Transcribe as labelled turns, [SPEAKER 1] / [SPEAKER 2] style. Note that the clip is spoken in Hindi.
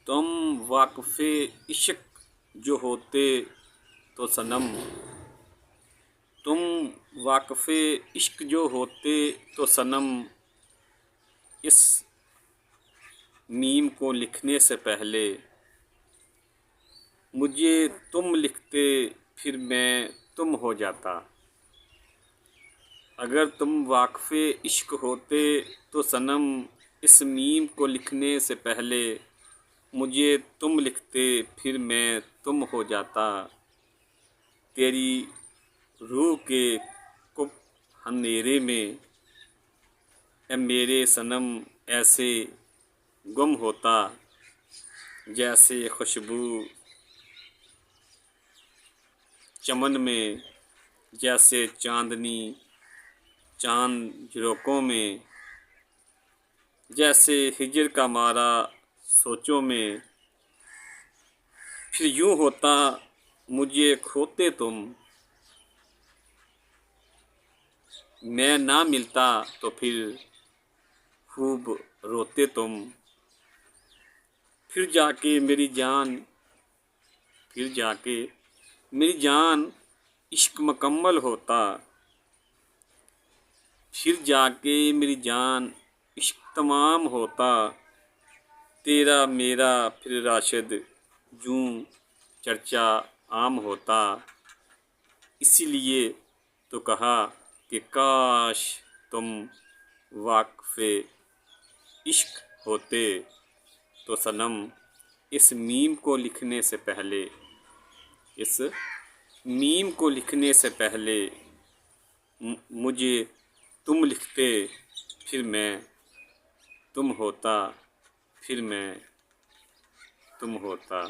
[SPEAKER 1] तुम वाक़िफ़े इश्क जो होते तो सनम, तुम वाक़िफ़े इश्क जो होते तो सनम, इस मीम को लिखने से पहले मुझे तुम लिखते, फिर मैं तुम हो जाता। अगर तुम वाक़िफ़े इश्क होते तो सनम, इस मीम को लिखने से पहले मुझे तुम लिखते, फिर मैं तुम हो जाता। तेरी रूह के कुप अंधेरे में ए मेरे सनम ऐसे गुम होता, जैसे खुशबू चमन में, जैसे चांदनी चांद झरोकों में, जैसे हिजर का मारा सोचों में। फिर यूं होता मुझे खोते तुम, मैं ना मिलता तो फिर खूब रोते तुम। फिर जाके मेरी जान, फिर जाके मेरी जान इश्क मुकम्मल होता। फिर जाके मेरी जान इश्क तमाम होता। तेरा मेरा फिर राशिद यूं चर्चा आम होता। इसीलिए तो कहा कि काश तुम वाक़िफ़े इश्क होते तो सनम, इस मीम को लिखने से पहले, इस मीम को लिखने से पहले मुझे तुम लिखते, फिर मैं तुम होता, फिर मैं तुम होता।